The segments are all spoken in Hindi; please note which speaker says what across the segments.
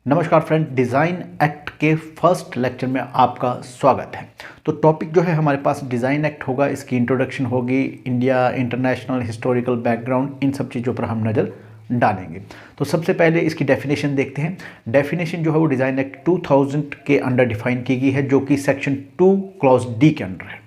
Speaker 1: नमस्कार फ्रेंड, डिज़ाइन एक्ट के फर्स्ट लेक्चर में आपका स्वागत है। तो टॉपिक जो है हमारे पास डिज़ाइन एक्ट होगा, इसकी इंट्रोडक्शन होगी, इंडिया, इंटरनेशनल, हिस्टोरिकल बैकग्राउंड, इन सब चीज़ों पर हम नज़र डालेंगे। तो सबसे पहले इसकी डेफिनेशन देखते हैं। डेफिनेशन जो है वो डिज़ाइन एक्ट 2000 के अंडर डिफाइन की गई है, जो कि सेक्शन 2 क्लॉज डी के अंडर है,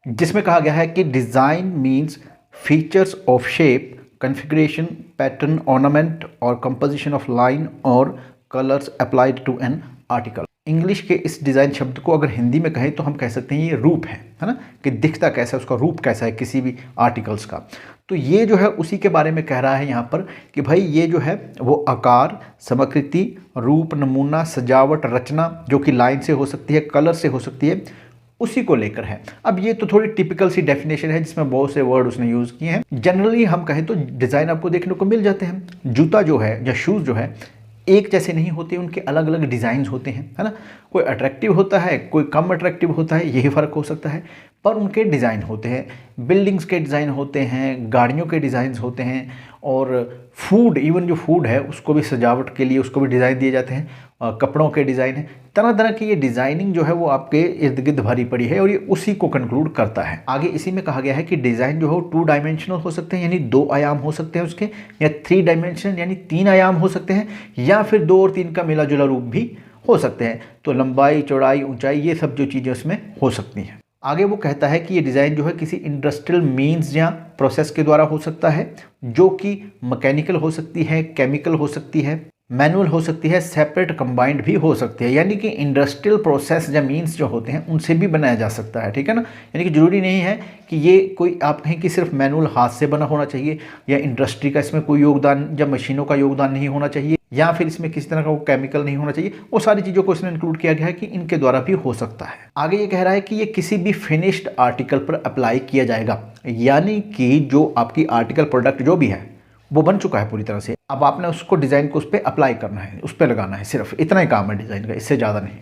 Speaker 1: जिसमें कहा गया है कि design means features of shape, configuration, pattern, ornament और कंपोजिशन ऑफ लाइन और colours applied to an article. English के इस डिज़ाइन शब्द को अगर हिंदी में कहें तो हम कह सकते हैं ये रूप है ना, कि दिखता कैसा है, उसका रूप कैसा है किसी भी आर्टिकल्स का। तो ये जो है उसी के बारे में कह रहा है यहाँ पर कि भाई ये जो है वो आकार, समकृति, रूप, नमूना, सजावट, रचना, जो कि लाइन से हो सकती है, कलर से हो सकती है, उसी को लेकर है। अब ये तो थोड़ी टिपिकल सी डेफिनेशन है जिसमें बहुत से वर्ड उसने यूज़ किए हैं। जनरली हम कहें तो डिज़ाइन आपको देखने को मिल जाते हैं। जूता जो है या शूज़ जो है एक जैसे नहीं होते, उनके अलग अलग डिज़ाइंस होते हैं, है ना। कोई अट्रैक्टिव होता है, कोई कम अट्रैक्टिव होता है, यही फ़र्क हो सकता है, पर उनके डिज़ाइन होते हैं। बिल्डिंग्स के डिज़ाइन होते हैं, गाड़ियों के डिज़ाइंस होते हैं, और फूड, इवन जो फूड है उसको भी सजावट के लिए उसको भी डिज़ाइन दिए जाते हैं। कपड़ों के डिज़ाइन है, तरह तरह की ये डिज़ाइनिंग जो है वो आपके इर्द गिर्द भरी पड़ी है और ये उसी को कंक्लूड करता है। आगे इसी में कहा गया है कि डिज़ाइन जो है 2 डायमेंशनल हो सकते हैं, यानी 2 आयाम हो सकते हैं उसके, या 3 डायमेंशनल यानी 3 आयाम हो सकते हैं, या फिर 2 और 3 का मिला जुला रूप भी हो सकते हैं। तो लंबाई, चौड़ाई, ऊंचाई, ये सब जो चीज़ें उसमें हो सकती हैं। आगे वो कहता है कि ये डिज़ाइन जो है किसी इंडस्ट्रियल मीन्स या प्रोसेस के द्वारा हो सकता है, जो कि मैकेनिकल हो सकती है, केमिकल हो सकती है, मैनुअल हो सकती है, सेपरेट कंबाइंड भी हो सकती है। यानी कि इंडस्ट्रियल प्रोसेस या मीन्स जो होते हैं उनसे भी बनाया जा सकता है, ठीक है ना। यानी कि ज़रूरी नहीं है कि ये कोई आप कहें कि सिर्फ मैनुअल हाथ से बना होना चाहिए, या इंडस्ट्री का इसमें कोई योगदान या मशीनों का योगदान नहीं होना चाहिए, या फिर इसमें किसी तरह का वो केमिकल नहीं होना चाहिए। वो सारी चीज़ों को इसमें इंक्लूड किया गया है कि इनके द्वारा भी हो सकता है। आगे ये कह रहा है कि ये किसी भी फिनिश्ड आर्टिकल पर अप्लाई किया जाएगा, यानी कि जो आपकी आर्टिकल प्रोडक्ट जो भी है वो बन चुका है पूरी तरह से, अब आपने उसको डिज़ाइन को उस पर अप्लाई करना है, उस पर लगाना है, सिर्फ इतना ही काम है डिज़ाइन का, इससे ज़्यादा नहीं।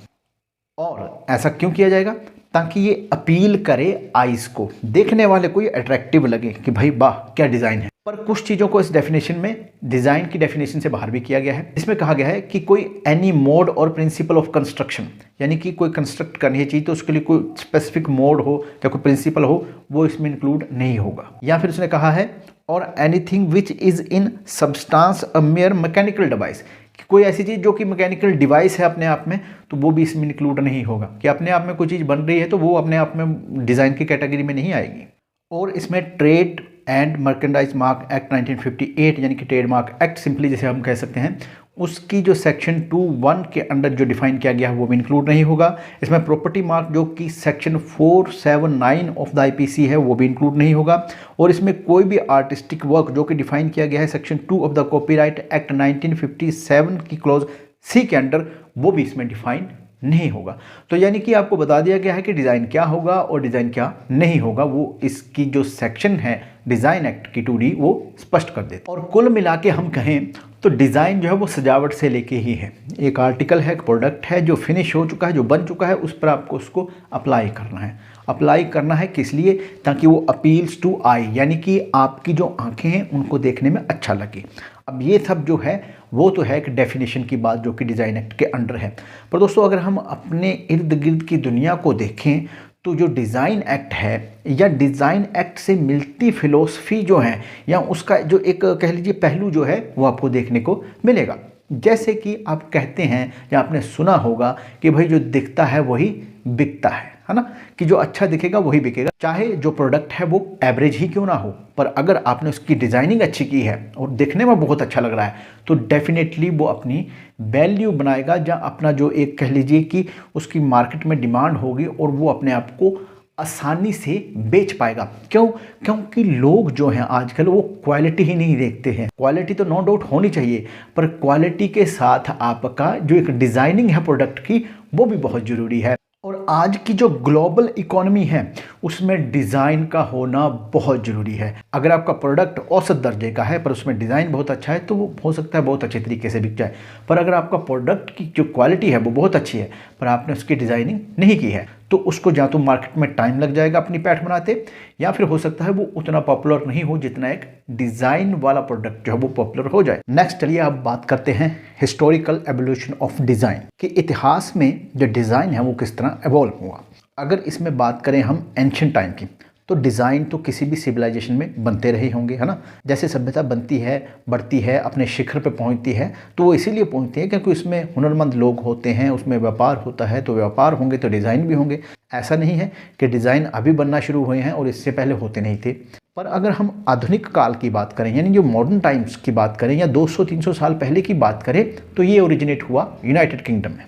Speaker 1: और ऐसा क्यों किया जाएगा? ताकि ये अपील करे आइज़ को, देखने वाले को ये अट्रैक्टिव लगे कि भाई वाह क्या डिज़ाइन है। पर कुछ चीज़ों को इस डेफिनेशन में, डिज़ाइन की डेफिनेशन से बाहर भी किया गया है। इसमें कहा गया है कि कोई एनी मोड और प्रिंसिपल ऑफ कंस्ट्रक्शन, यानी कि कोई कंस्ट्रक्ट करनी है चीज़ तो उसके लिए कोई स्पेसिफिक मोड हो या कोई प्रिंसिपल हो, वो इसमें इंक्लूड नहीं होगा। या फिर उसने कहा है और anything which is in substance a mayor mechanical device, कि कोई ऐसी चीज़ जो कि मैकेनिकल डिवाइस है अपने आप में, तो वो भी इसमें इंक्लूड नहीं होगा। कि अपने आप में कोई चीज़ बन रही है तो वो अपने आप में डिज़ाइन की कैटेगरी में नहीं आएगी। और इसमें trade and merchandise mark act 1958, यानी कि ट्रेडमार्क एक्ट सिंपली जैसे हम कह सकते हैं, उसकी जो सेक्शन 2(1) के अंडर जो डिफाइन किया गया है वो भी इंक्लूड नहीं होगा। इसमें प्रॉपर्टी मार्क जो कि सेक्शन 479 ऑफ द आईपीसी है वो भी इंक्लूड नहीं होगा। और इसमें कोई भी आर्टिस्टिक वर्क जो कि डिफाइन किया गया है section 2 of the copyright act 1957 की क्लॉज सी के अंडर, वो भी इसमें डिफाइन नहीं होगा। तो यानी कि आपको बता दिया गया है कि डिज़ाइन क्या होगा और डिज़ाइन क्या नहीं होगा, वो इसकी जो सेक्शन है डिज़ाइन एक्ट की 2D वो स्पष्ट कर देते। और कुल मिला के हम कहें तो डिज़ाइन जो है वो सजावट से लेके ही है। एक आर्टिकल है, एक प्रोडक्ट है जो फिनिश हो चुका है, जो बन चुका है, उस पर आपको उसको अप्लाई करना है। अप्लाई करना है किस लिए? ताकि वो अपील्स टू आई, यानी कि आपकी जो आंखें हैं उनको देखने में अच्छा लगे। अब ये सब जो है वो तो है एक डेफिनेशन की बात जो कि डिज़ाइन एक्ट के अंडर है। पर दोस्तों अगर हम अपने इर्द गिर्द की दुनिया को देखें तो जो डिज़ाइन एक्ट है या डिज़ाइन एक्ट से मिलती फिलॉसफी जो है, या उसका जो एक कह लीजिए पहलू जो है वो आपको देखने को मिलेगा। जैसे कि आप कहते हैं या आपने सुना होगा कि भाई जो दिखता है वही बिकता है ना, कि जो अच्छा दिखेगा वही बिकेगा, चाहे जो प्रोडक्ट है वो एवरेज ही क्यों ना हो, पर अगर आपने उसकी डिज़ाइनिंग अच्छी की है और दिखने में बहुत अच्छा लग रहा है तो डेफिनेटली वो अपनी वैल्यू बनाएगा, या अपना जो एक कह लीजिए कि उसकी मार्केट में डिमांड होगी और वो अपने आप को आसानी से बेच पाएगा। क्यों? क्योंकि लोग जो हैं आजकल वो क्वालिटी ही नहीं देखते हैं। क्वालिटी तो नो डाउट होनी चाहिए, पर क्वालिटी के साथ आपका जो एक डिज़ाइनिंग है प्रोडक्ट की वो भी बहुत ज़रूरी है। और आज की जो ग्लोबल इकोनॉमी है उसमें डिज़ाइन का होना बहुत ज़रूरी है। अगर आपका प्रोडक्ट औसत दर्जे का है पर उसमें डिज़ाइन बहुत अच्छा है तो वो हो सकता है बहुत अच्छे तरीके से बिक जाए। पर अगर आपका प्रोडक्ट की जो क्वालिटी है वो बहुत अच्छी है पर आपने उसकी डिज़ाइनिंग नहीं की है तो उसको या तो मार्केट में टाइम लग जाएगा अपनी पैठ बनाते, या फिर हो सकता है वो उतना पॉपुलर नहीं हो जितना एक डिज़ाइन वाला प्रोडक्ट जो है वो पॉपुलर हो जाए। नेक्स्ट चलिए अब बात करते हैं हिस्टोरिकल एवोल्यूशन ऑफ डिज़ाइन, कि इतिहास में जो डिज़ाइन है वो किस तरह एवॉल्व हुआ। अगर इसमें बात करें हम एंशिएंट टाइम की तो डिज़ाइन तो किसी भी सिविलाइजेशन में बनते रहे होंगे, है ना। जैसे सभ्यता बनती है, बढ़ती है, अपने शिखर पे पहुंचती है तो वो इसीलिए पहुंचती है क्योंकि उसमें हुनरमंद लोग होते हैं, उसमें व्यापार होता है, तो व्यापार होंगे तो डिज़ाइन भी होंगे। ऐसा नहीं है कि डिज़ाइन अभी बनना शुरू हुए हैं और इससे पहले होते नहीं थे। पर अगर हम आधुनिक काल की बात करें यानी जो मॉडर्न टाइम्स की बात करें या 200-300 साल पहले की बात करें तो ये ओरिजिनेट हुआ यूनाइटेड किंगडम में,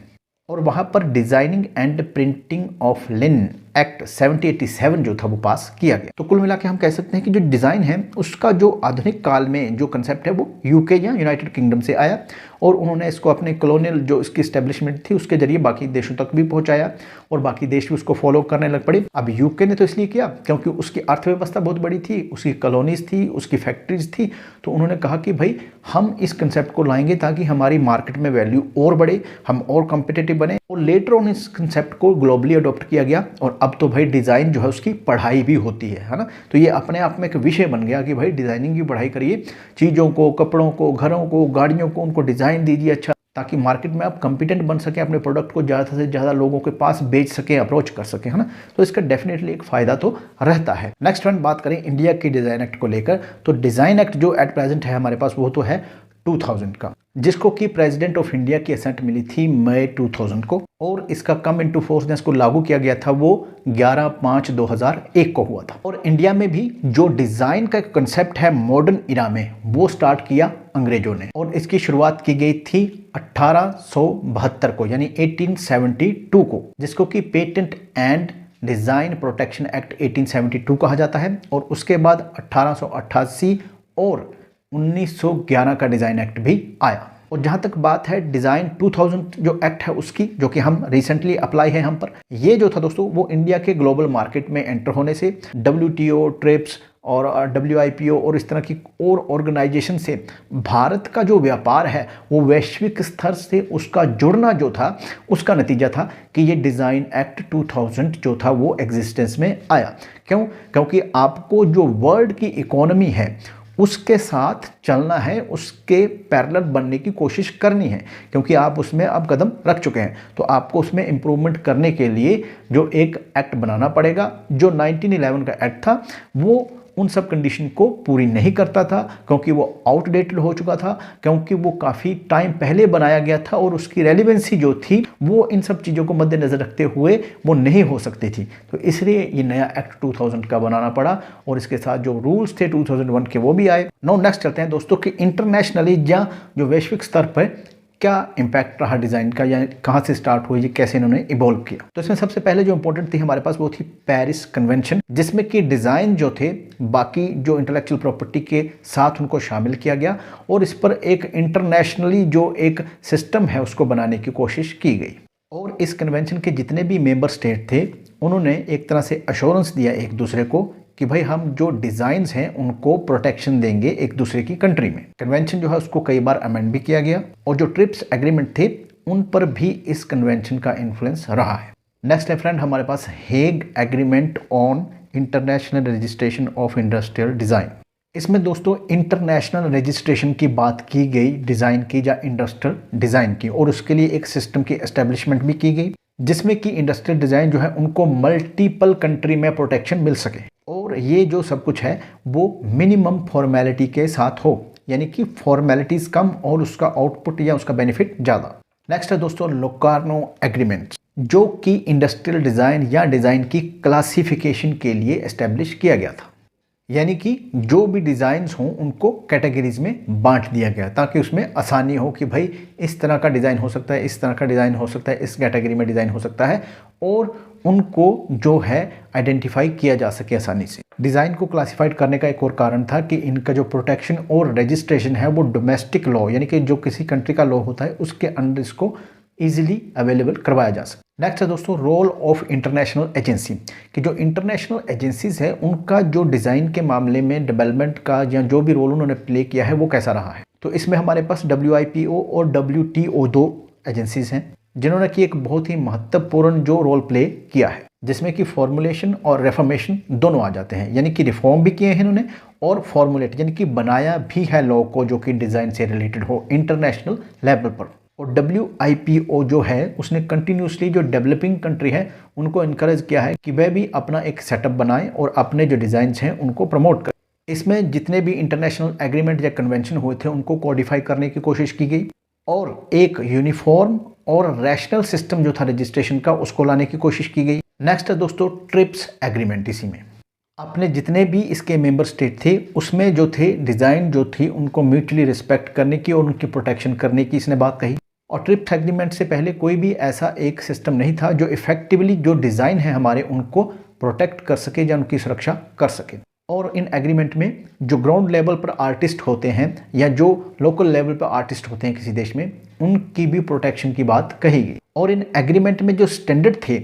Speaker 1: और वहाँ पर designing and printing of linen act 1787 जो था वो पास किया गया। तो कुल मिला के हम कह सकते हैं कि जो डिज़ाइन है उसका जो आधुनिक काल में जो कंसेप्ट है वो यूके या यूनाइटेड किंगडम से आया और उन्होंने इसको अपने कॉलोनियल जो इसकी एस्टेब्लिशमेंट थी उसके जरिए बाकी देशों तक भी पहुंचाया और बाकी देश भी उसको फॉलो करने लग पड़े। अब यूके ने तो इसलिए किया क्योंकि उसकी अर्थव्यवस्था बहुत बड़ी थी, उसकी कॉलोनीज थी, उसकी फैक्ट्रीज थी, तो उन्होंने कहा कि भाई हम इस कंसेप्ट को लाएंगे ताकि हमारी मार्केट में वैल्यू और बढ़े, हम और कॉम्पिटिटिव बने। और लेटर ऑन इस कंसेप्ट को ग्लोबली अडॉप्ट किया गया और अब तो भाई डिज़ाइन जो है उसकी पढ़ाई भी होती है ना। तो ये अपने आप में एक विषय बन गया कि भाई डिज़ाइनिंग की पढ़ाई करिए, चीज़ों को, कपड़ों को, घरों को, गाड़ियों को, उनको डिज़ाइन दीजिए अच्छा, ताकि मार्केट में आप कंपिटेंट बन सकें, अपने प्रोडक्ट को ज़्यादा से ज़्यादा लोगों के पास बेच सकें, अप्रोच कर सकें, है ना। तो इसका डेफिनेटली एक फ़ायदा तो रहता है। नेक्स्ट वन बात करें इंडिया के डिज़ाइन एक्ट को लेकर, तो डिज़ाइन एक्ट जो एट प्रेजेंट है हमारे पास वो तो है 2000 का, जिसको कि प्रेसिडेंट ऑफ इंडिया की असेंट मिली थी मई 2000 को, और इसका कम इनटू फोर्स जिसको लागू किया गया था वो 11/5/2001 को हुआ था। और इंडिया में भी जो डिज़ाइन का कंसेप्ट है मॉडर्न इरा में वो स्टार्ट किया अंग्रेजों ने, और इसकी शुरुआत की गई थी 1872 को यानी 1872 को, जिसको कि patent and design protection act 1872 कहा जाता है। और उसके बाद 1888 और 1911 का डिज़ाइन एक्ट भी आया। और जहाँ तक बात है डिज़ाइन 2000 जो एक्ट है उसकी, जो कि हम रिसेंटली अप्लाई है हम पर, ये जो था दोस्तों वो इंडिया के ग्लोबल मार्केट में एंटर होने से WTO, ट्रिप्स और WIPO और इस तरह की और ऑर्गेनाइजेशन से भारत का जो व्यापार है वो वैश्विक स्तर से उसका जुड़ना जो था उसका नतीजा था कि ये डिज़ाइन एक्ट 2000 जो था वो एग्जिस्टेंस में आया। क्यों? क्योंकि आपको जो वर्ल्ड की इकोनॉमी है उसके साथ चलना है, उसके पैरेलल बनने की कोशिश करनी है, क्योंकि आप उसमें अब कदम रख चुके हैं। तो आपको उसमें इम्प्रूवमेंट करने के लिए जो एक एक्ट बनाना पड़ेगा। जो 1911 का एक्ट था वो उन सब कंडीशन को पूरी नहीं करता था क्योंकि वो आउटडेटेड हो चुका था, क्योंकि वो काफ़ी टाइम पहले बनाया गया था और उसकी रेलिवेंसी जो थी वो इन सब चीज़ों को मद्देनज़र रखते हुए वो नहीं हो सकती थी। तो इसलिए ये नया एक्ट 2000 का बनाना पड़ा और इसके साथ जो रूल्स थे 2001 के वो भी आए। नो नेक्स्ट चलते हैं दोस्तों कि इंटरनेशनली या जो वैश्विक स्तर पर क्या इम्पैक्ट रहा डिज़ाइन का, या कहाँ से स्टार्ट हुई, ये कैसे इन्होंने इवॉल्व किया। तो इसमें सबसे पहले जो इंपॉर्टेंट थी हमारे पास वो थी पेरिस कन्वेंशन, जिसमें कि डिज़ाइन जो थे बाकी जो इंटेलेक्चुअल प्रॉपर्टी के साथ उनको शामिल किया गया और इस पर एक इंटरनेशनली जो एक सिस्टम है उसको बनाने की कोशिश की गई। और इस कन्वेंशन के जितने भी मेंबर स्टेट थे उन्होंने एक तरह से अश्योरेंस दिया एक दूसरे को कि भाई हम जो डिज़ाइंस हैं उनको प्रोटेक्शन देंगे एक दूसरे की कंट्री में। कन्वेंशन जो है उसको कई बार अमेंड भी किया गया और जो ट्रिप्स एग्रीमेंट थे उन पर भी इस कन्वेंशन का इन्फ्लुएंस रहा है। नेक्स्ट है फ्रेंड हमारे पास Hague agreement on international registration of industrial design. इसमें दोस्तों इंटरनेशनल रजिस्ट्रेशन की बात की गई डिज़ाइन की या इंडस्ट्रियल डिज़ाइन की, और उसके लिए एक सिस्टम की एस्टेब्लिशमेंट भी की गई जिसमें कि इंडस्ट्रियल डिज़ाइन जो है उनको मल्टीपल कंट्री में प्रोटेक्शन मिल सके। और ये जो सब कुछ है वो मिनिमम फॉर्मेलिटी के साथ हो, यानी कि फॉर्मेलिटीज़ कम और उसका आउटपुट या उसका बेनिफिट ज़्यादा। नेक्स्ट है दोस्तों लोकार्नो एग्रीमेंट, जो कि इंडस्ट्रियल डिज़ाइन या डिज़ाइन की क्लासिफिकेशन के लिए एस्टेब्लिश किया गया था। यानी कि जो भी डिज़ाइंस हों उनको कैटेगरीज में बांट दिया गया ताकि उसमें आसानी हो कि भाई इस तरह का डिज़ाइन हो सकता है, इस तरह का डिज़ाइन हो सकता है, इस कैटेगरी में डिज़ाइन हो सकता है, और उनको जो है आइडेंटिफाई किया जा सके आसानी से। डिज़ाइन को क्लासिफाइड करने का एक और कारण था कि इनका जो प्रोटेक्शन और रजिस्ट्रेशन है वो डोमेस्टिक लॉ यानी कि जो किसी कंट्री का लॉ होता है उसके अंडर इसको ईजिली अवेलेबल करवाया जा सके। नेक्स्ट है दोस्तों रोल ऑफ इंटरनेशनल एजेंसी, कि जो इंटरनेशनल एजेंसीज है उनका जो डिज़ाइन के मामले में डेवलपमेंट का या जो भी रोल उन्होंने प्ले किया है वो कैसा रहा है। तो इसमें हमारे पास WIPO और WTO 2 एजेंसीज हैं जिन्होंने कि एक बहुत ही महत्वपूर्ण जो रोल प्ले किया है, जिसमें कि फॉर्मुलेशन और रेफॉर्मेशन दोनों आ जाते हैं, यानी कि रिफॉर्म भी किए हैं इन्होंने और फॉर्मुलेट यानी कि बनाया भी है लॉ को जो कि डिज़ाइन से रिलेटेड हो इंटरनेशनल लेवल पर। और WIPO जो है उसने कंटिन्यूसली जो डेवलपिंग कंट्री है उनको इनकरेज किया है कि वह भी अपना एक सेटअप बनाएं और अपने जो डिज़ाइंस हैं उनको प्रमोट करें। इसमें जितने भी इंटरनेशनल एग्रीमेंट या कन्वेंशन हुए थे उनको कोडिफाई करने की कोशिश की गई और एक यूनिफॉर्म और रैशनल सिस्टम जो था रजिस्ट्रेशन का उसको लाने की कोशिश की गई। नेक्स्ट है दोस्तों ट्रिप्स एग्रीमेंट। इसी में अपने जितने भी इसके मेंबर स्टेट थे उसमें जो थे डिज़ाइन जो थी उनको म्यूचुअली रिस्पेक्ट करने की और उनकी प्रोटेक्शन करने की इसने बात कही। और ट्रिप्स एग्रीमेंट से पहले कोई भी ऐसा एक सिस्टम नहीं था जो इफेक्टिवली जो डिज़ाइन है हमारे उनको प्रोटेक्ट कर सके या उनकी सुरक्षा कर सके। और इन एग्रीमेंट में जो ग्राउंड लेवल पर आर्टिस्ट होते हैं या जो लोकल लेवल पर आर्टिस्ट होते हैं किसी देश में उनकी भी प्रोटेक्शन की बात कही गई। और इन एग्रीमेंट में जो स्टैंडर्ड थे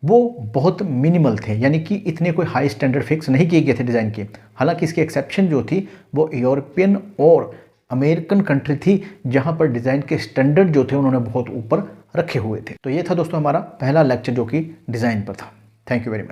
Speaker 1: वो बहुत मिनिमल थे, यानी कि इतने कोई हाई स्टैंडर्ड फिक्स नहीं किए गए थे डिज़ाइन के। हालांकि इसकी एक्सेप्शन जो थी वो यूरोपियन और अमेरिकन कंट्री थी जहां पर डिज़ाइन के स्टैंडर्ड जो थे उन्होंने बहुत ऊपर रखे हुए थे। तो ये था दोस्तों हमारा पहला लेक्चर जो कि डिज़ाइन पर था। Thank you very much.